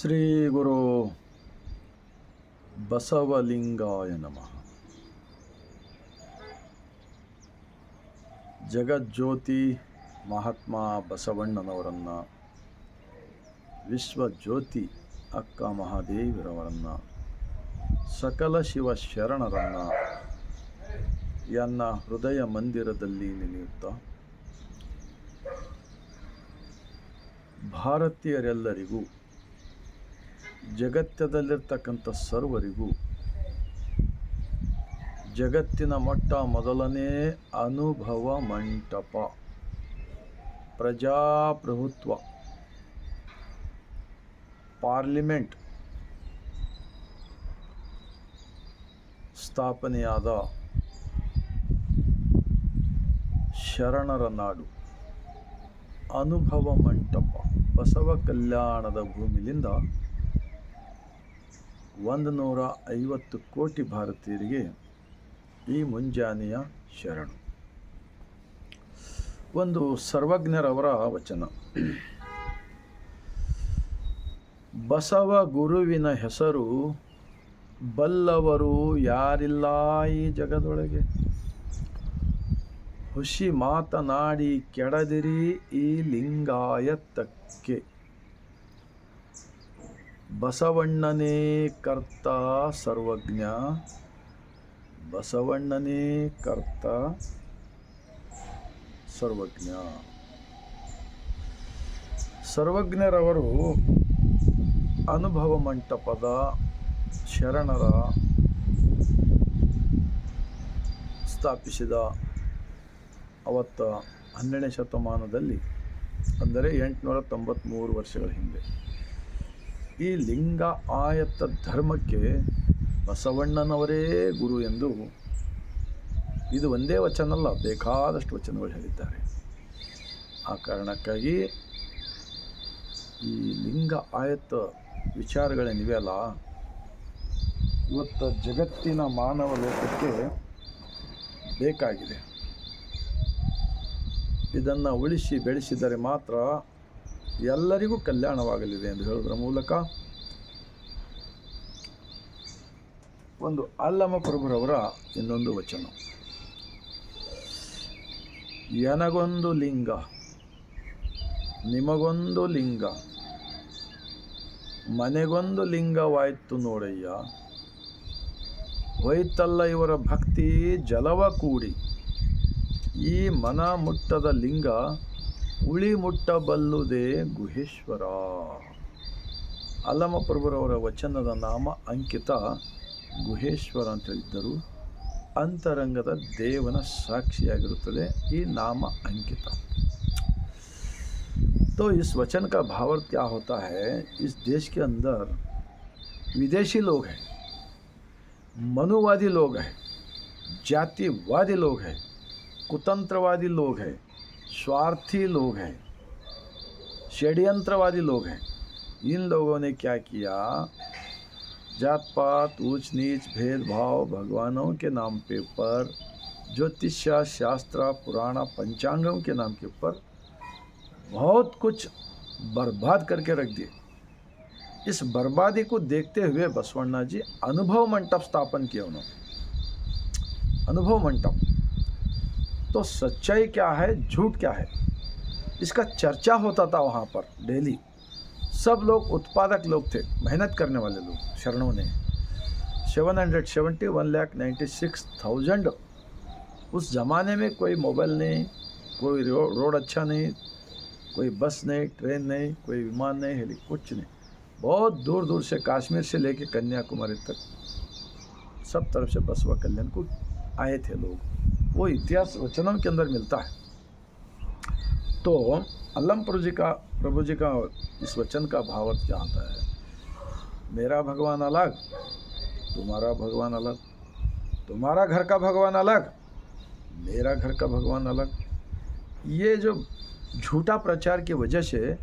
ಶ್ರೀ ಗುರು ಬಸವಲಿಂಗಾಯ ನಮಃ. ಜಗಜ್ಯೋತಿ ಮಹಾತ್ಮ ಬಸವಣ್ಣನವರನ್ನು, ವಿಶ್ವಜ್ಯೋತಿ ಅಕ್ಕ ಮಹಾದೇವಿರವರನ್ನು, ಸಕಲ ಶಿವ ಶರಣರನ್ನು ಎನ್ನ ಹೃದಯ ಮಂದಿರದಲ್ಲಿ ನೆನೆಯುತ್ತಾ, ಭಾರತೀಯರೆಲ್ಲರಿಗೂ, ಜಗತ್ತದಲ್ಲಿರ್ತಕ್ಕಂಥ ಸರ್ವರಿಗೂ ಜಗತ್ತಿನ ಮೊದಲನೇ ಅನುಭವ ಮಂಟಪ ಪ್ರಜಾಪ್ರಭುತ್ವ ಪಾರ್ಲಿಮೆಂಟ್ ಸ್ಥಾಪನೆಯಾದ ಶರಣರ ನಾಡು ಅನುಭವ ಮಂಟಪ ಬಸವ ಕಲ್ಯಾಣದ ಭೂಮಿಲಿಂದ 150 ಕೋಟಿ ಭಾರತೀಯರಿಗೆ ಈ ಮುಂಜಾನೆಯ ಶರಣು. ಒಂದು ಸರ್ವಜ್ಞರವರ ವಚನ. ಬಸವ ಗುರುವಿನ ಹೆಸರು ಬಲ್ಲವರು ಯಾರಿಲ್ಲ ಈ ಜಗದೊಳಗೆ. ಹುಸಿ ಮಾತನಾಡಿ ಕೆಡದಿರಿ ಈ ಲಿಂಗಾಯತಕ್ಕೆ. ಬಸವಣ್ಣನೇ ಕರ್ತ ಸರ್ವಜ್ಞ, ಬಸವಣ್ಣನೇ ಕರ್ತ ಸರ್ವಜ್ಞ. ಸರ್ವಜ್ಞರವರು ಅನುಭವ ಮಂಟಪದ ಶರಣರ ಸ್ಥಾಪಿಸಿದ ಅವತ್ತ 12ನೇ ಶತಮಾನದಲ್ಲಿ, ಅಂದರೆ 893 ವರ್ಷಗಳ ಹಿಂದೆ, ಈ ಲಿಂಗ ಆಯತ ಧರ್ಮಕ್ಕೆ ಬಸವಣ್ಣನವರೇ ಗುರು ಎಂದು ಇದು ಒಂದೇ ವಚನ ಅಲ್ಲ, ಬೇಕಾದಷ್ಟು ವಚನಗಳು ಹೇಳಿದ್ದಾರೆ. ಆ ಕಾರಣಕ್ಕಾಗಿ ಈ ಲಿಂಗ ಆಯತ ವಿಚಾರಗಳೇನಿವೆಯಲ್ಲ, ಇವತ್ತು ಜಗತ್ತಿನ ಮಾನವ ಲೋಕಕ್ಕೆ ಬೇಕಾಗಿದೆ. ಇದನ್ನು ಉಳಿಸಿ ಬೆಳೆಸಿದರೆ ಮಾತ್ರ ಎಲ್ಲರಿಗೂ ಕಲ್ಯಾಣವಾಗಲಿದೆ ಎಂದು ಹೇಳುವುದರ ಮೂಲಕ ಒಂದು ಅಲ್ಲಮ ಪ್ರಭುರವರ ಇನ್ನೊಂದು ವಚನ. ಎನಗೊಂದು ಲಿಂಗ ನಿಮಗೊಂದು ಲಿಂಗ, ಮನೆಗೊಂದು ಲಿಂಗವಾಯ್ತು ನೋಡಯ್ಯ. ಹೋಯ್ತಲ್ಲ ಇವರ ಭಕ್ತಿ ಜಲವ ಕೂಡಿ, ಈ ಮನ ಮುಟ್ಟದ ಲಿಂಗ ಉಳಿ ಮುಟ್ಟಬಲ್ಲುದೇ ಗುಹೇಶ್ವರ. ಅಲ್ಲಮ ಪ್ರಭುರವರ ವಚನದ ನಾಮ ಅಂಕಿತ ಗುಹೇಶ್ವರ ಅಂತ ಹೇಳಿದ್ದರು. ಅಂತರಂಗದ ದೇವನ ಸಾಕ್ಷಿಯಾಗಿರುತ್ತದೆ ಈ ನಾಮ अंकित. तो इस वचन का भावार्थ क्या होता है? इस देश के अंदर विदेशी लोग हैं, मनुवादी लोग हैं, जातिवादी लोग हैं, कुतंत्रवादी लोग हैं, स्वार्थी लोग हैं, षड्यंत्रवादी लोग हैं. इन लोगों ने क्या किया? जात पात, ऊंच नीच, भेदभाव, भगवानों के नाम पे ऊपर, ज्योतिष्य शास्त्र पुराण पंचांगों के नाम के ऊपर बहुत कुछ बर्बाद करके रख दिए. इस बर्बादी को देखते हुए बसवण्णा जी अनुभव मंटप स्थापन किया उन्होंने. अनुभव मंटप तो सच्चाई क्या है, झूठ क्या है, इसका चर्चा होता था वहाँ पर डेली. सब लोग उत्पादक लोग थे, मेहनत करने वाले लोग. शरणों ने 1,96,000 उस ज़माने में कोई मोबाइल नहीं, कोई रोड अच्छा नहीं, कोई बस नहीं, ट्रेन नहीं, कोई विमान नहीं, हेली कुछ नहीं. बहुत दूर दूर से, कश्मीर से लेके कन्याकुमारी तक सब तरफ से बसवा कल्याण को आए थे लोग. वो इतिहास वचनों के अंदर मिलता है. तो अल्लम प्रभु जी का इस वचन का भावार्थ क्या होता है? मेरा भगवान अलग, तुम्हारा भगवान अलग, तुम्हारा घर का भगवान अलग, मेरा घर का भगवान अलग. ये जो झूठा प्रचार की वजह से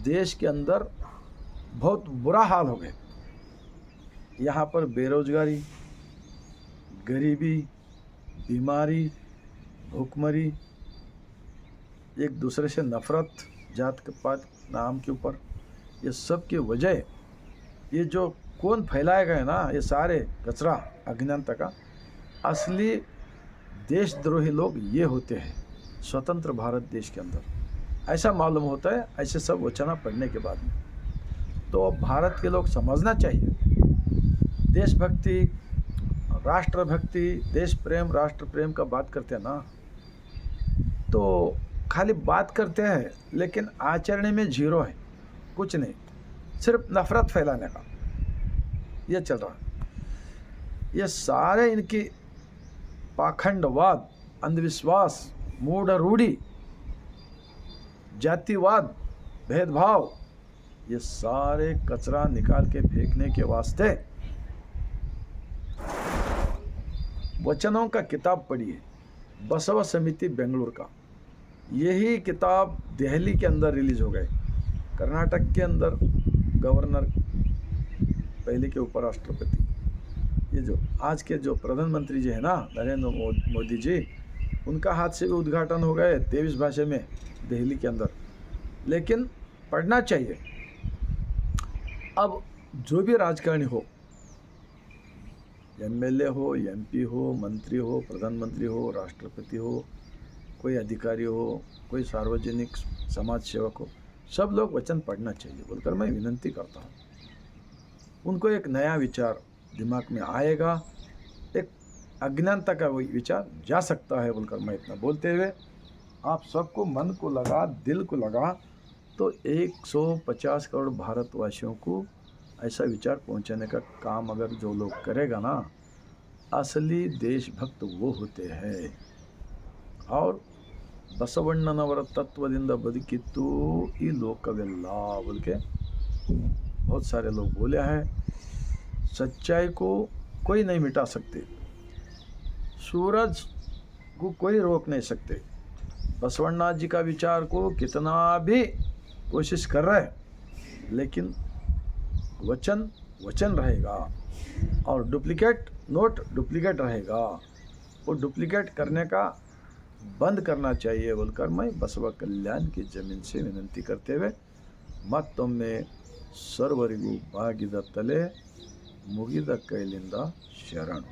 देश के अंदर बहुत बुरा हाल हो गया. यहाँ पर बेरोजगारी, गरीबी, बीमारी, भूखमरी, एक दूसरे से नफ़रत, जात पात नाम के ऊपर, ये सब की वजह ये जो कौन फैलाएगा है ना ये सारे कचरा अज्ञानता का, असली देशद्रोही लोग ये होते हैं स्वतंत्र भारत देश के अंदर, ऐसा मालूम होता है ऐसे सब वचना पढ़ने के बाद में। तो अब भारत के लोग समझना चाहिए, देशभक्ति, राष्ट्रभक्ति, देश प्रेम, राष्ट्र प्रेम का बात करते हैं ना, तो खाली बात करते हैं लेकिन आचरण में जीरो है, कुछ नहीं, सिर्फ नफरत फैलाने का ये चल रहा है। ये सारे इनकी पाखंडवाद, अंधविश्वास, मूढ़ रूढ़ी, जातिवाद, भेदभाव, ये सारे कचरा निकाल के फेंकने के वास्ते वचनों का किताब पढ़िए, बसव समिति बेंगलुरु का। यही किताब दिल्ली के अंदर रिलीज हो गए, कर्नाटक के अंदर गवर्नर, पहले के उपराष्ट्रपति, ये जो आज के जो प्रधानमंत्री जी है ना नरेंद्र मोदी जी, उनका हाथ से भी उद्घाटन हो गए 23 भाषा में दिल्ली के अंदर। लेकिन पढ़ना चाहिए। अब जो भी राजकारणी हो, एमएलए हो, एमपी हो, मंत्री हो, प्रधानमंत्री हो, राष्ट्रपति हो, कोई अधिकारी हो, कोई सार्वजनिक समाज सेवक हो, सब लोग वचन पढ़ना चाहिए बोलकर मैं विनती करता हूँ। उनको एक नया विचार दिमाग में आएगा, एक अज्ञानता का वही विचार जा सकता है बोलकर मैं इतना बोलते हुए आप सबको मन को लगा, दिल को लगा, तो 150 करोड़ भारतवासियों को ऐसा विचार पहुंचाने का काम अगर जो लोग करेगा ना, असली देशभक्त वो होते हैं। और बसवಣ್ಣನವರ तत्वದಿಂದ ಬದುಕಿತ್ತು ಈ ಲೋಕವೆಲ್ಲ बोल के बहुत सारे लोग बोले हैं। सच्चाई को कोई नहीं मिटा सकते, सूरज को कोई रोक नहीं सकते। बसवण्णा जी का विचार को कितना भी कोशिश कर रहे हैं, लेकिन वचन वचन रहेगा और डुप्लीकेट नोट डुप्लीकेट रहेगा। वो डुप्लीकेट करने का बंद करना चाहिए बोलकर मैं बसव कल्याण की जमीन से विनंती करते हुए ಮತ್ತೊಮ್ಮೆ ಸರ್ವರಿಗೂ ಬಾಗಿದ ತಲೆ ಮುಗಿದ ಕೈಲಿಂದ ಶರಣು।